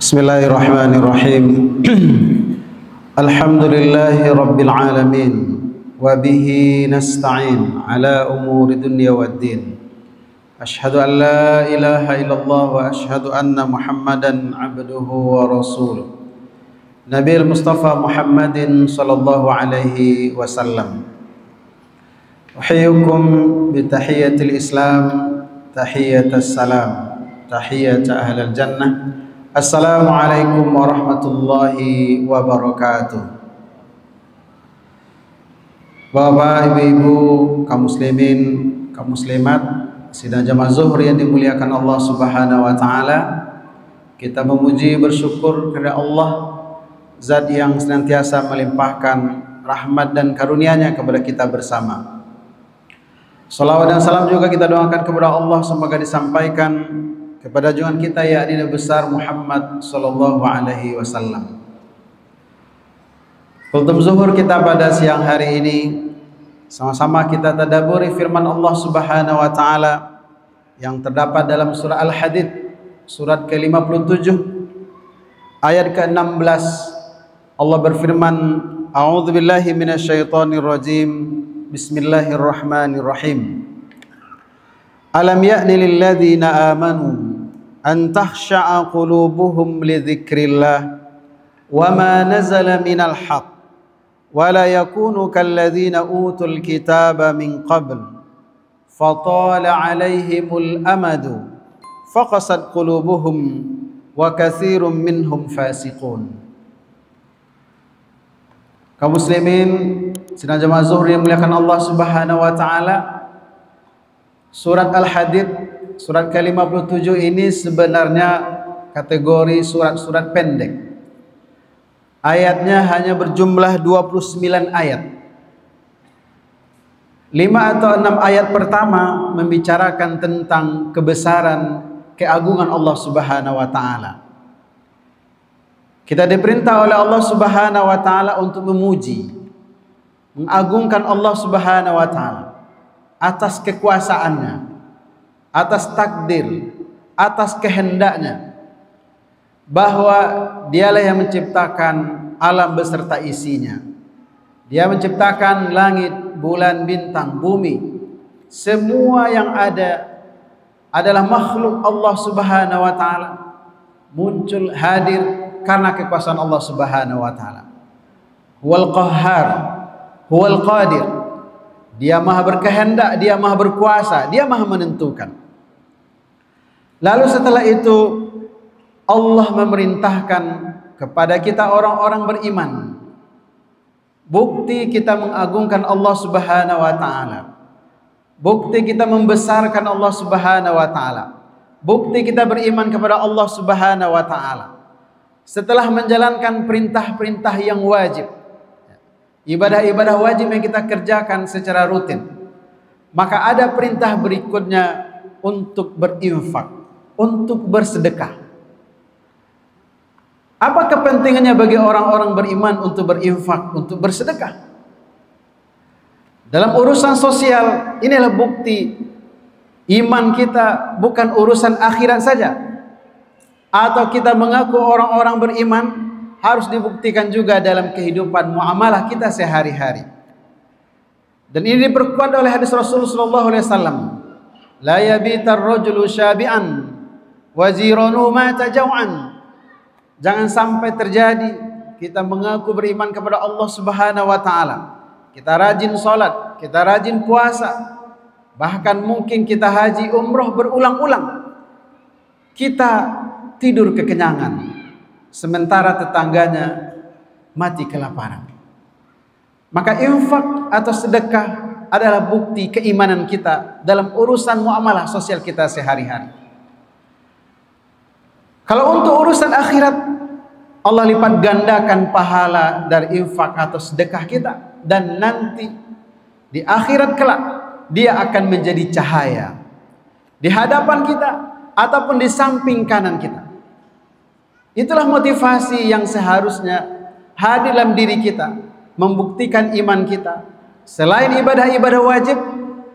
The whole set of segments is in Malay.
Bismillahirrahmanirrahim. Alhamdulillahi rabbil alamin wa bihi nasta'in ala umuri dunya waddin. Ashhadu an la ilaha illallah wa ashhadu anna Muhammadan abduhu wa rasuluh. Nabiul Mustafa Muhammadin sallallahu alaihi wasallam. Uhayyukum bi tahiyatil Islam, tahiyatus salam, tahiyat ahlal jannah. Assalamualaikum warahmatullahi wabarakatuh. Bapak, ibu-ibu, kaum muslimin, kaum muslimat, sidang jamaah zuhur yang dimuliakan Allah Subhanahu wa taala. Kita memuji bersyukur kepada Allah, Zat yang senantiasa melimpahkan rahmat dan karunia-Nya kepada kita bersama. Salawat dan salam juga kita doakan kepada Allah semoga disampaikan kepada junjungan kita yakni Nabi besar Muhammad sallallahu alaihi wasallam. Kultum zuhur kita pada siang hari ini sama-sama kita tadabburi firman Allah Subhanahu wa taala yang terdapat dalam surah Al-Hadid surat ke-57 ayat ke-16. Allah berfirman, A'udzubillahi minasyaitonirrajim. Bismillahirrahmanirrahim. Alam ya'ni lilladzina amanu an takhsha'a qulubuhum li dzikrillah wa ma nazala minal haqq wa la yakunu kalladzina utul kitaba min qabl fatala 'alaihimul amadu faqasat qulubuhum wa katsirun minhum fasiqun. Kaum muslimin, sidang jamaah zuhur yang dimuliakan Allah Subhanahu wa taala, surat Al-Hadid surat ke-57 ini sebenarnya kategori surat-surat pendek. Ayatnya hanya berjumlah 29 ayat. 5 atau 6 ayat pertama membicarakan tentang kebesaran, keagungan Allah Subhanahu wa taala. Kita diperintah oleh Allah Subhanahu wa taala untuk memuji, mengagungkan Allah Subhanahu wa taala atas kekuasaannya, atas takdir, atas kehendaknya, bahwa dialah yang menciptakan alam beserta isinya. Dia menciptakan langit, bulan, bintang, bumi. Semua yang ada adalah makhluk Allah Subhanahu wa taala, muncul, hadir karena kekuasaan Allah Subhanahu wa taala. Huwal qahhar, huwal qadir. Dia maha berkehendak, dia maha berkuasa, dia maha menentukan. Lalu setelah itu Allah memerintahkan kepada kita orang-orang beriman. Bukti kita mengagungkan Allah Subhanahu wa taala. Bukti kita membesarkan Allah Subhanahu wa taala. Bukti kita beriman kepada Allah Subhanahu wa taala. Setelah menjalankan perintah-perintah yang wajib, ibadah-ibadah wajib yang kita kerjakan secara rutin, maka ada perintah berikutnya untuk berinfak, untuk bersedekah. Apa kepentingannya bagi orang-orang beriman untuk berinfak, untuk bersedekah? Dalam urusan sosial, inilah bukti iman kita bukan urusan akhirat saja. Atau kita mengaku orang-orang beriman harus dibuktikan juga dalam kehidupan muamalah kita sehari-hari. Dan ini diperkuat oleh hadis Rasulullah sallallahu alaihi wasallam, la yabitar rajulu syabi'an wa jiranu mata jau'an. Jangan sampai terjadi kita mengaku beriman kepada Allah Subhanahu wa taala, kita rajin salat, kita rajin puasa, bahkan mungkin kita haji umroh berulang-ulang, kita tidur kekenyangan, sementara tetangganya mati kelaparan. Maka infak atau sedekah adalah bukti keimanan kita dalam urusan muamalah sosial kita sehari-hari. Kalau untuk urusan akhirat, Allah lipat gandakan pahala dari infak atau sedekah kita, dan nanti di akhirat kelak dia akan menjadi cahaya di hadapan kita ataupun di samping kanan kita. Itulah motivasi yang seharusnya hadir dalam diri kita, membuktikan iman kita. Selain ibadah-ibadah wajib,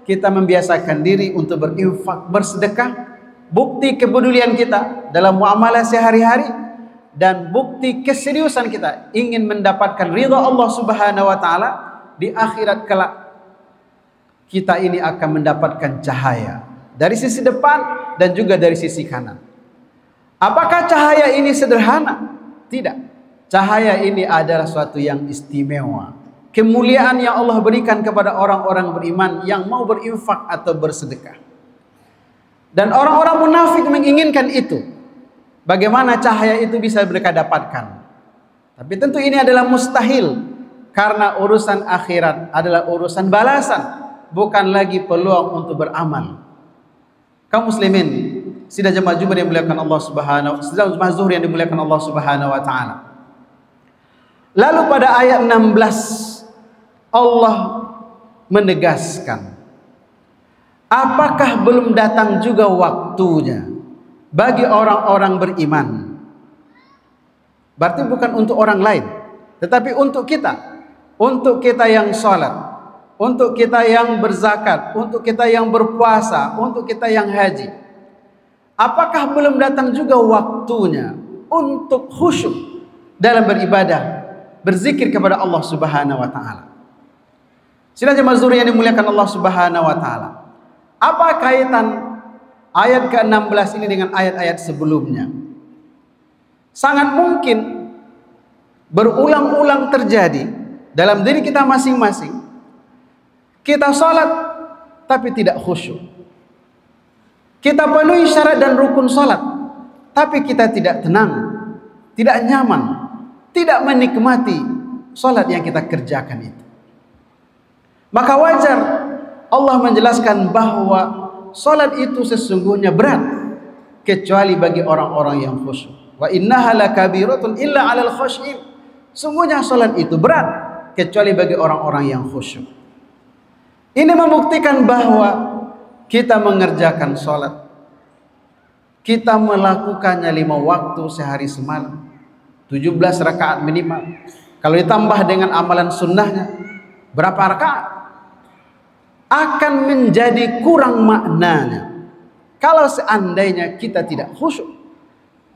kita membiasakan diri untuk berinfak, bersedekah. Bukti kepedulian kita dalam muamalah sehari-hari, dan bukti keseriusan kita ingin mendapatkan ridha Allah Subhanahu wa taala di akhirat kelak, kita ini akan mendapatkan cahaya dari sisi depan dan juga dari sisi kanan. Apakah cahaya ini sederhana? Tidak. Cahaya ini adalah suatu yang istimewa, kemuliaan yang Allah berikan kepada orang-orang beriman yang mau berinfak atau bersedekah. Dan orang-orang munafik menginginkan itu. Bagaimana cahaya itu bisa mereka dapatkan? Tapi tentu ini adalah mustahil, karena urusan akhirat adalah urusan balasan, bukan lagi peluang untuk beramal. Kaum muslimin, sidang jemaah Jumat yang dimuliakan Allah Subhanahu, sidang jemaah Zuhur yang dimuliakan Allah Subhanahu wa taala. Lalu pada ayat 16 Allah menegaskan, apakah belum datang juga waktunya bagi orang-orang beriman? Berarti bukan untuk orang lain, tetapi untuk kita. Untuk kita yang sholat, untuk kita yang berzakat, untuk kita yang berpuasa, untuk kita yang haji. Apakah belum datang juga waktunya untuk khusyuk dalam beribadah, berzikir kepada Allah Subhanahu wa taala? Sidang jemaah Zuhur yang dimuliakan Allah Subhanahu wa taala. Apa kaitan ayat ke-16 ini dengan ayat-ayat sebelumnya? Sangat mungkin berulang-ulang terjadi dalam diri kita masing-masing. Kita salat tapi tidak khusyuk. Kita penuhi syarat dan rukun salat, tapi kita tidak tenang, tidak nyaman, tidak menikmati salat yang kita kerjakan itu. Maka wajar Allah menjelaskan bahwa salat itu sesungguhnya berat kecuali bagi orang-orang yang khusyuk. Wa innaha lakabiratun illa 'alal khasyin. Sungguhnya salat itu berat kecuali bagi orang-orang yang khusyuk. Ini membuktikan bahwa kita mengerjakan salat, kita melakukannya 5 waktu sehari semalam, 17 rakaat minimal. Kalau ditambah dengan amalan sunnahnya, berapa rakaat? Akan menjadi kurang maknanya kalau seandainya kita tidak khusyuk,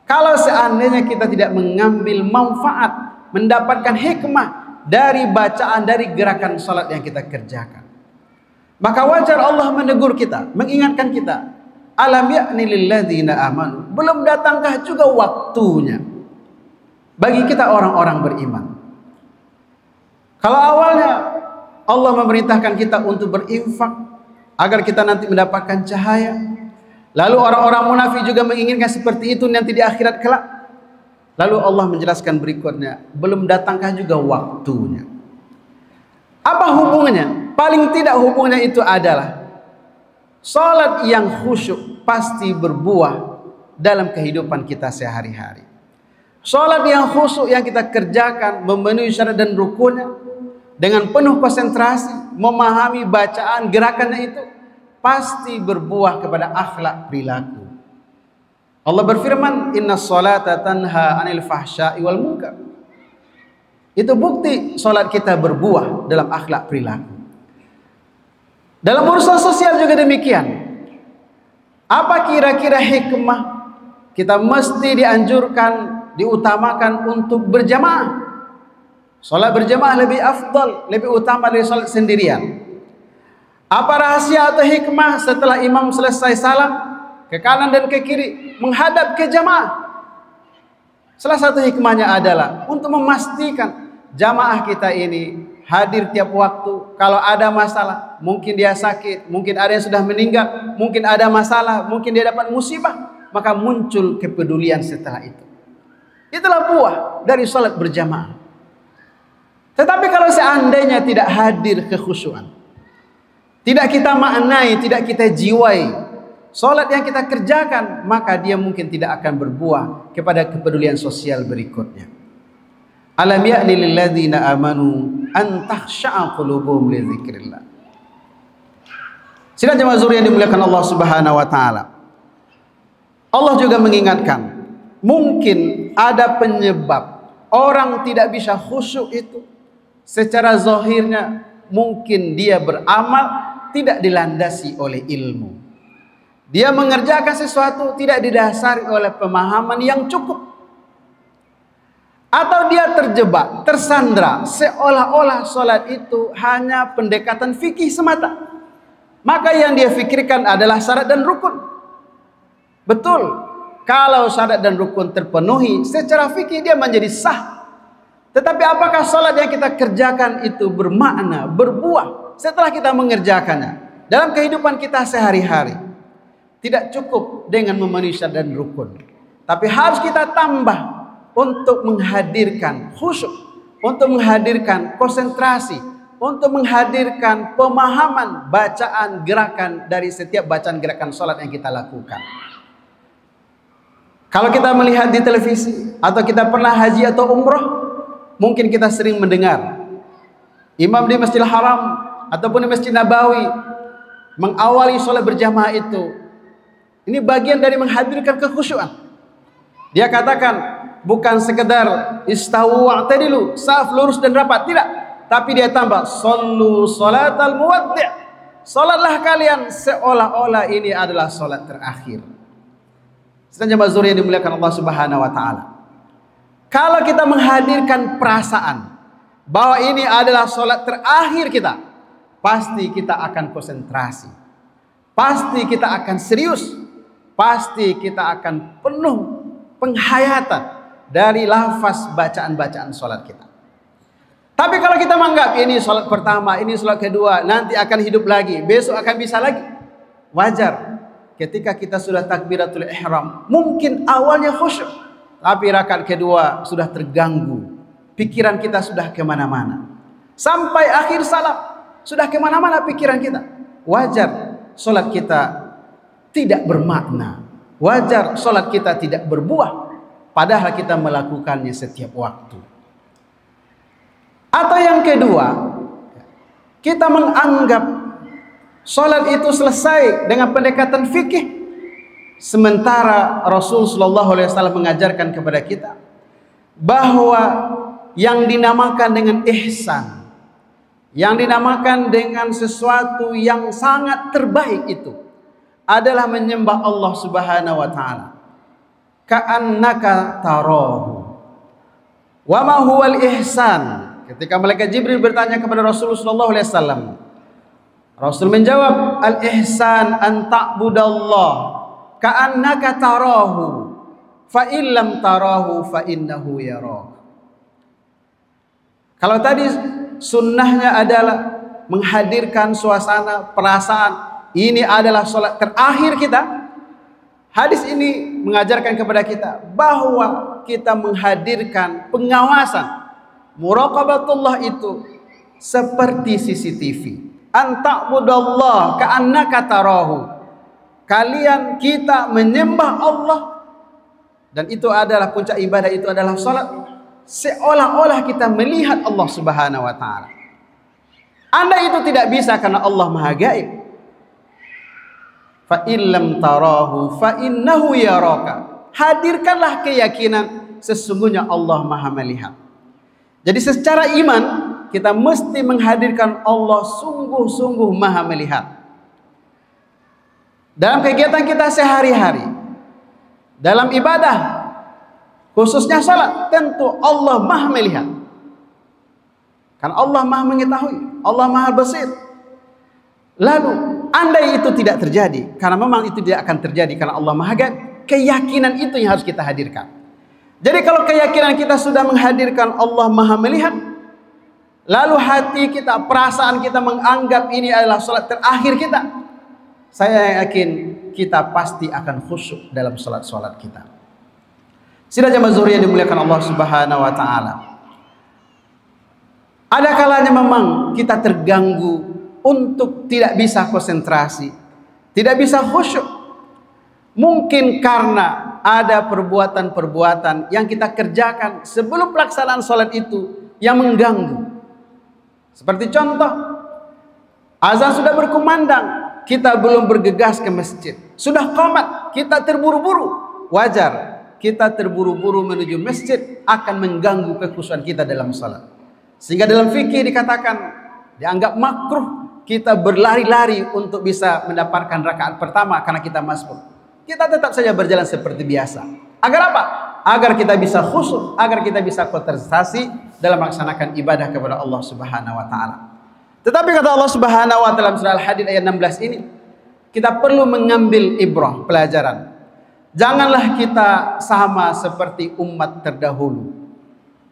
kalau seandainya kita tidak mengambil manfaat, mendapatkan hikmah dari bacaan, dari gerakan salat yang kita kerjakan. Maka wajar Allah menegur kita, mengingatkan kita, alam ya'ni lilladzina amanu, belum datangkah juga waktunya bagi kita orang-orang beriman? Kalau awalnya Allah memerintahkan kita untuk berinfak agar kita nanti mendapatkan cahaya, lalu orang-orang munafik juga menginginkan seperti itu nanti di akhirat kelak. Lalu Allah menjelaskan berikutnya, belum datangkah juga waktunya? Apa hubungannya? Paling tidak hubungannya itu adalah salat yang khusyuk pasti berbuah dalam kehidupan kita sehari-hari. Salat yang khusyuk yang kita kerjakan, memenuhi syarat dan rukunnya dengan penuh konsentrasi, memahami bacaan gerakannya itu, pasti berbuah kepada akhlak perilaku. Allah berfirman, inna sholata tanha anil fahsya'i wal munkar. Itu bukti salat kita berbuah dalam akhlak perilaku. Dalam urusan sosial juga demikian. Apa kira-kira hikmah kita mesti dianjurkan, diutamakan untuk berjamaah? Salat berjamaah lebih afdal, lebih utama dari salat sendirian. Apa rahasia atau hikmah setelah imam selesai salam, ke kanan dan ke kiri menghadap ke jamaah? Salah satu hikmahnya adalah untuk memastikan jamaah kita ini hadir tiap waktu. Kalau ada masalah, mungkin dia sakit, mungkin ada yang sudah meninggal, mungkin ada masalah, mungkin dia dapat musibah, maka muncul kepedulian setelah itu. Itulah buah dari salat berjamaah. Tetapi kalau seandainya tidak hadir kekhusyuan, tidak kita maknai, tidak kita jiwai salat yang kita kerjakan, maka dia mungkin tidak akan berbuah kepada kepedulian sosial berikutnya. Alam ya'ni lilladzina amanu an takhsha'a qulubuhum li dzikrillah. Sidang jemaah Zuhur yang dimuliakan Allah Subhanahu wa taala. Allah juga mengingatkan, mungkin ada penyebab orang tidak bisa khusyuk itu. Secara zahirnya mungkin dia beramal tidak dilandasi oleh ilmu. Dia mengerjakan sesuatu tidak didasari oleh pemahaman yang cukup. Atau dia terjebak, tersandra, seolah-olah sholat itu hanya pendekatan fikih semata. Maka yang dia fikirkan adalah syarat dan rukun. Betul, kalau syarat dan rukun terpenuhi, secara fikih dia menjadi sah. Tetapi apakah sholat yang kita kerjakan itu bermakna, berbuah setelah kita mengerjakannya dalam kehidupan kita sehari-hari? Tidak cukup dengan memenuhi syarat dan rukun, tapi harus kita tambah untuk menghadirkan khusyuk, untuk menghadirkan konsentrasi, untuk menghadirkan pemahaman bacaan gerakan dari setiap bacaan gerakan sholat yang kita lakukan. Kalau kita melihat di televisi atau kita pernah haji atau umroh, mungkin kita sering mendengar imam di Masjidil Haram ataupun di Masjid Nabawi mengawali sholat berjamaah itu. Ini bagian dari menghadirkan kekhusyuan. Dia katakan, bukan sekedar istawu wa'tadilu, saf lurus dan rapat, tidak, tapi dia tambah sallu salatal muwaddi', salatlah kalian seolah-olah ini adalah salat terakhir. Sedang jemaah zuhur yang dimuliakan Allah Subhanahu wa taala, kalau kita menghadirkan perasaan bahwa ini adalah salat terakhir kita, pasti kita akan konsentrasi, pasti kita akan serius, pasti kita akan penuh penghayatan dari lafaz bacaan-bacaan sholat kita. Tapi kalau kita menganggap ini sholat pertama, ini sholat kedua, nanti akan hidup lagi, besok akan bisa lagi, wajar. Ketika kita sudah takbiratul ihram, mungkin awalnya khusyuk, tapi rakaat kedua sudah terganggu, pikiran kita sudah kemana-mana, sampai akhir salam sudah kemana-mana pikiran kita. Wajar sholat kita tidak bermakna, wajar sholat kita tidak berbuah, padahal kita melakukannya setiap waktu. Atau yang kedua, kita menganggap sholat itu selesai dengan pendekatan fikih, sementara Rasul Shallallahu Alaihi Wasallam mengajarkan kepada kita bahwa yang dinamakan dengan ihsan, yang dinamakan dengan sesuatu yang sangat terbaik itu adalah menyembah Allah Subhanahu wa taala ka'annaka tarahu. Wa ma huwal ihsan? Ketika malaikat Jibril bertanya kepada Rasulullah sallallahu alaihi wasallam, Rasul menjawab, al ihsan an ta'budallah ka'annaka tarahu fa illam tarahu fa innahu yarak. Kalau tadi sunnahnya adalah menghadirkan suasana perasaan ini adalah salat terakhir kita, hadis ini mengajarkan kepada kita bahwa kita menghadirkan pengawasan, muraqabatullah itu seperti CCTV. Anta'budallah ka'annaka tarahu. Kalian, kita menyembah Allah, dan itu adalah puncak ibadah, itu adalah salat, seolah-olah kita melihat Allah Subhanahu wa taala. Anda itu tidak bisa karena Allah Maha Gaib. Fa illam tarahu fa innahu yaraka. Hadirkanlah keyakinan sesungguhnya Allah Maha melihat. Jadi secara iman kita mesti menghadirkan Allah sungguh-sungguh Maha melihat. Dalam kegiatan kita sehari-hari, dalam ibadah, khususnya salat, tentu Allah Maha melihat. Karena Allah Maha mengetahui, Allah Maha basir. Lalu andai itu tidak terjadi, karena memang itu tidak akan terjadi karena Allah Maha Gaib, keyakinan itu yang harus kita hadirkan. Jadi kalau keyakinan kita sudah menghadirkan Allah Maha melihat, lalu hati kita, perasaan kita menganggap ini adalah salat terakhir kita, saya yakin kita pasti akan khusyuk dalam salat-salat kita. Sidang jamaah zuhur yang dimuliakan Allah Subhanahu wa taala, ada kalanya memang kita terganggu untuk tidak bisa konsentrasi, tidak bisa khusyuk. Mungkin karena ada perbuatan-perbuatan yang kita kerjakan sebelum pelaksanaan sholat itu yang mengganggu. Seperti contoh, azan sudah berkumandang, kita belum bergegas ke masjid. Sudah qomat, kita terburu-buru. Wajar, kita terburu-buru menuju masjid akan mengganggu kekhusyuan kita dalam sholat. Sehingga dalam fikih dikatakan, dianggap makruh kita berlari-lari untuk bisa mendapatkan rakaat pertama karena kita masbuk. Kita tetap saja berjalan seperti biasa. Agar apa? agar kita bisa khusyuk, agar kita bisa konsentrasi dalam melaksanakan ibadah kepada Allah Subhanahu wa taala. Tetapi kata Allah Subhanahu wa taala dalam surah Al-Hadid ayat 16 ini, kita perlu mengambil ibrah, pelajaran. Janganlah kita sama seperti umat terdahulu.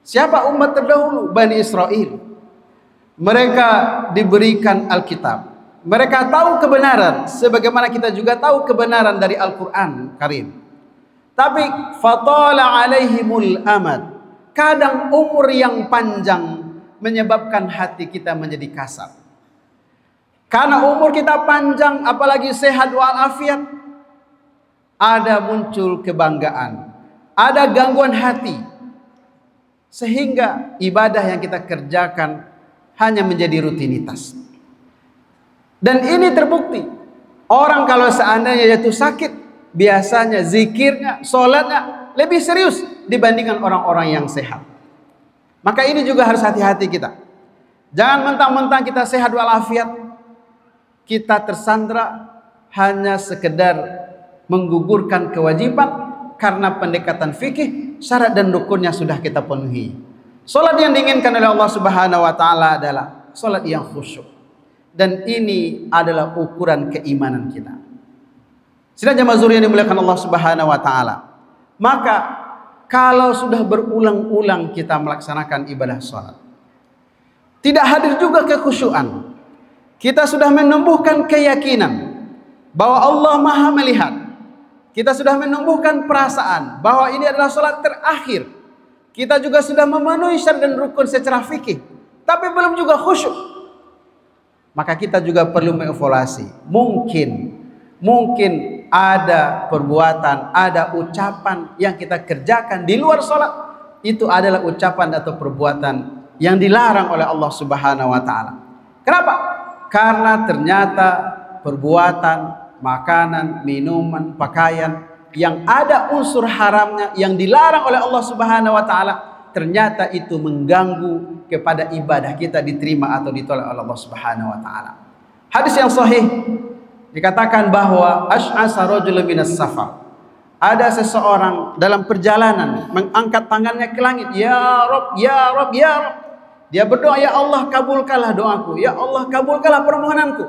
Siapa umat terdahulu? Bani Israel. Mereka diberikan Alkitab. Mereka tahu kebenaran sebagaimana kita juga tahu kebenaran dari Al-Qur'an Karim. Tapi fatala alaihimul amad. Kadang umur yang panjang menyebabkan hati kita menjadi kasar. Karena umur kita panjang, apalagi sehat walafiat, ada muncul kebanggaan, ada gangguan hati, sehingga ibadah yang kita kerjakan hanya menjadi rutinitas. Dan ini terbukti. Orang kalau seandainya jatuh sakit, biasanya zikirnya, sholatnya lebih serius dibandingkan orang-orang yang sehat. Maka ini juga harus hati-hati kita. Jangan mentang-mentang kita sehat walafiat, kita tersandra hanya sekedar menggugurkan kewajiban karena pendekatan fikih, syarat dan rukunnya sudah kita penuhi. Salat yang diinginkan oleh Allah Subhanahu wa taala adalah salat yang khusyuk. Dan ini adalah ukuran keimanan kita. Sidang jamaah zuhur yang dimuliakan Allah Subhanahu wa taala. Maka kalau sudah berulang-ulang kita melaksanakan ibadah salat, tidak hadir juga kekhusyuan, kita sudah menumbuhkan keyakinan bahwa Allah Maha melihat. Kita sudah menumbuhkan perasaan bahwa ini adalah salat terakhir. Kita juga sudah memenuhi syarat dan rukun secara fikih, tapi belum juga khusyuk. Maka kita juga perlu mengevaluasi. Mungkin ada perbuatan, ada ucapan yang kita kerjakan di luar salat, itu adalah ucapan atau perbuatan yang dilarang oleh Allah Subhanahu wa taala. Kenapa? Karena ternyata perbuatan, makanan, minuman, pakaian yang ada unsur haramnya yang dilarang oleh Allah Subhanahu wa taala, ternyata itu mengganggu kepada ibadah kita diterima atau ditolak oleh Allah Subhanahu wa taala. Hadis yang sahih dikatakan bahwa asy'asa rajulun minas safar. Ada seseorang dalam perjalanan mengangkat tangannya ke langit, ya Rabb, ya Rabb, ya Rabb. Dia berdoa, ya Allah kabulkanlah doaku, ya Allah kabulkanlah permohonanku.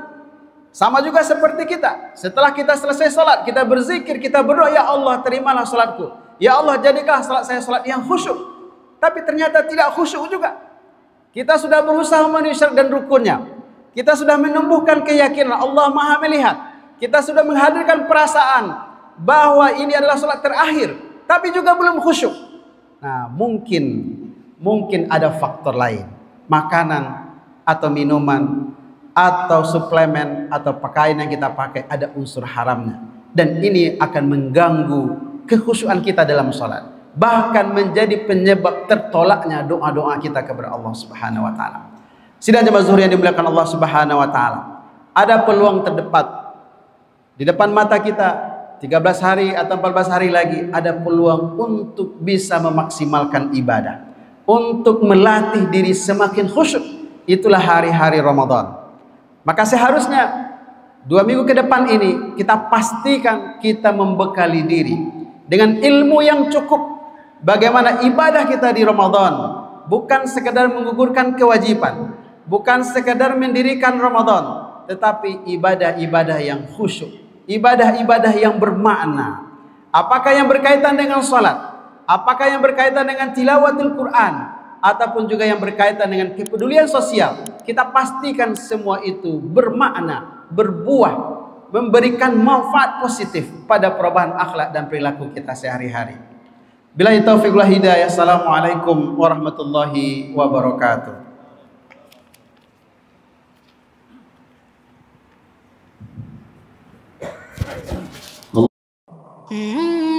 Sama juga seperti kita. Setelah kita selesai salat, kita berzikir, kita berdoa, ya Allah terimalah salatku. Ya Allah jadikanlah salat saya salat yang khusyuk. Tapi ternyata tidak khusyuk juga. Kita sudah berusaha memenuhi syarat dan rukunnya. Kita sudah menumbuhkan keyakinan Allah Maha melihat. Kita sudah menghadirkan perasaan bahwa ini adalah salat terakhir, tapi juga belum khusyuk. Nah, mungkin ada faktor lain. Makanan atau minuman atau suplemen atau pakaian yang kita pakai ada unsur haramnya. Dan ini akan mengganggu kekhusyukan kita dalam salat. Bahkan menjadi penyebab tertolaknya doa-doa kita kepada Allah Subhanahu wa taala. Sidang jemaah zuhur yang dimuliakan Allah Subhanahu wa taala. Ada peluang terdekat di depan mata kita, 13 hari atau 14 hari lagi ada peluang untuk bisa memaksimalkan ibadah, untuk melatih diri semakin khusyuk. Itulah hari-hari Ramadan. Maka seharusnya 2 minggu ke depan ini kita pastikan kita membekali diri dengan ilmu yang cukup. Bagaimana ibadah kita di Ramadan, bukan sekedar menggugurkan kewajiban, bukan sekedar mendirikan Ramadan, tetapi ibadah-ibadah yang khusyuk, ibadah-ibadah yang bermakna. Apakah yang berkaitan dengan salat, apakah yang berkaitan dengan tilawatul Quran, ataupun juga yang berkaitan dengan kepedulian sosial, kita pastikan semua itu bermakna, berbuah, memberikan manfaat positif pada perubahan akhlak dan perilaku kita sehari-hari. Billahi taufiq wal hidayah. Assalamualaikum warahmatullahi wabarakatuh. Mm-hmm.